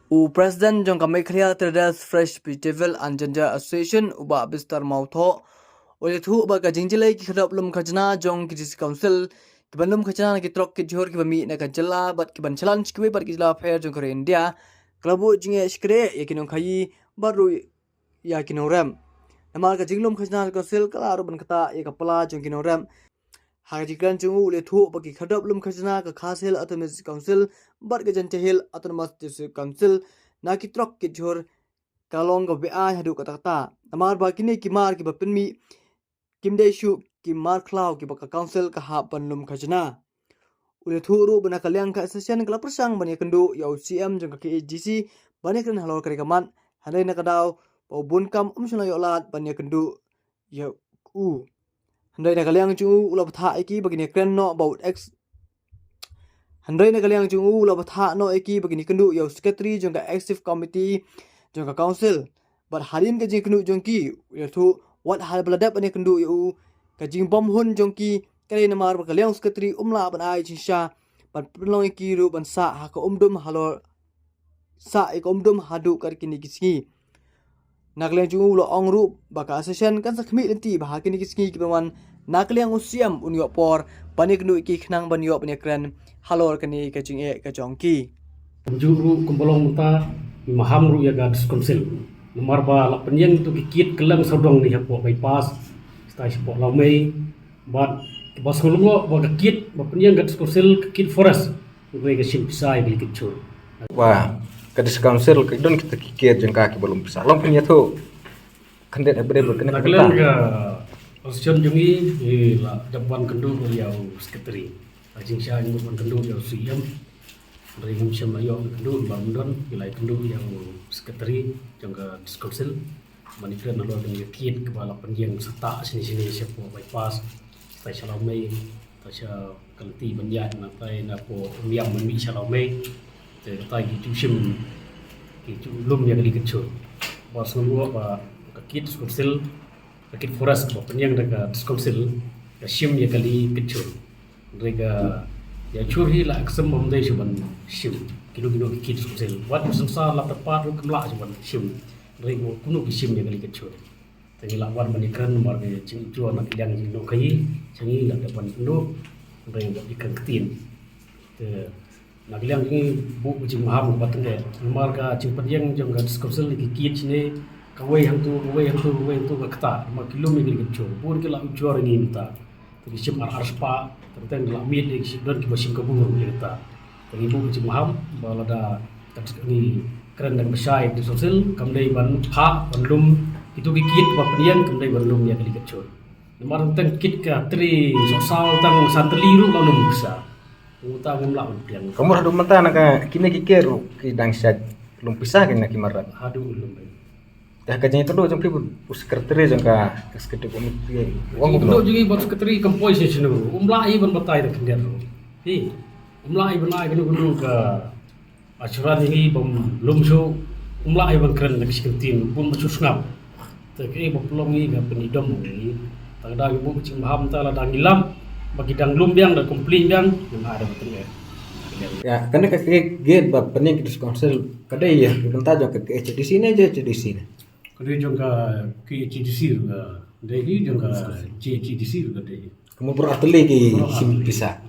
President jong kami Khria Traders Fresh Vegetable and Ginger Association uba Bistar Mautho oleh thu uba ka jingjilai ki khadap lum khajna jong ki dis council ki banlum khajna ki trok ki jhor ki bami na kanjala bat ki banchalan ki bar ki jila fair jong kore India klabu jinge skre yakinong khayi baru yakinong ram namar ka jinglum khajna council kala ro ban kata ya kapala jong kinong ram Hajikan jungu le thu bagi khadap lum khajna ka khasel autonomous council bar ka jantehil autonomous district council na ki trok ki jhor kalong ga be a hadu ka ta amar ba kini ki mar ki bapin mi kimde shu ki mar khlaw ki baka council ka ha pan lum khajna ule thu ru bana kalyang ka association kala persang bani kendu ya UCM jong ka KGC bani kan halor kare kaman hanai na kadaw po bunkam umsuna yo lat bani kendu ya u Handai na kaliang chung ula batha eki bagini kren no about x Handai na kaliang chung ula batha no eki bagini kendu yo secretary jong ka active committee jong ka council but harin ka jing kendu jong ki thu what hal bladap ani kendu yo ka jing bom hun jong ki kare na mar kaliang secretary umla ban ai chinsha ban plong ki ru ban sa ha ka umdum halor sa ek umdum hadu kar kini kisngi Nakliang chung ula ong ru baka association kan sakhmi lenti bah kini kisngi ki bawan nakliang usiam unyo por panik nu iki khnang banyo panekran halor kani ka jinge ka jongki Juru kumbolong ta maham ru ya gads konsil nomor ba la penyeng tu kikit kelang sodong ni hapo bypass stai hapo lamei bat bas ngulungo ba kikit ba penyeng gads konsil kikit forest ngai ka sim pisai beli kicur wah kadis council ke don kita kikir jengka ki belum bisa long punya tu kandet abade berkena nakliang ka Osjon jungi la dapan kendu ya secretary ajing sya ngu kendu ya UCM ringum syam ayo kendu bandon ilai kendu yang secretary jangka council manikran nalo dengan kit kepala penjeng serta sini-sini siapa bypass tai salamai tai sya kanti banyak na tai na po miam mi salamai tai ki sim ki lum ya kali kecil bos ngua ba kit council Rakit forest ko penyang daga council ya sim ya kali kecil mereka ya curhi la aksam mamdai suban sim kilo kit council wat musamsa la tepat ru kemla suban sim mereka kuno ki sim ya kali kecil tangi lawan manikran nomor ke cing jual nak yang no kai cangi la depan kuno mereka ikan ketin te nak yang ini bu cing maham batang ke nomor ka cing penyang jong ga council ki kit sini kawai yang tu kata mak kilo migil kecil pun kila ujuar ini minta tapi sim arspa tentang dalam mit ni dan kibasim kabur kita tapi ibu kecil maham balada ini keren dan besar di sosial kamdai ban ha bandum itu kikit papanian kamdai bandum ya kali kecil nomor tentang kit ka tri sosal tang santeli ru lalu bisa utang ngumla pian kamu hadu mata nak kini kikir ki dangsat lum pisah kena kimarat hadu ulum dah kajang itu jong pri sekretari jangka sekretari komite wong itu juga buat sekretari kampoi session umlai ban batai dak kendir hi umlai banai gunu ke acuran ini bom lumso umlai ban keren dak sekretin pun macam ngap tapi bopulong ini ga penidom ni tagda ibu cing paham ta la dangilam bagi dang lum biang dak komplain biang yang ada betul ya karena ke gate bab pening kita council kadai ya kita jong ke di sini aja di sini Kedua jangka KCDC juga, dari jangka CCDC juga dari. Kamu berateli ki sim bisa.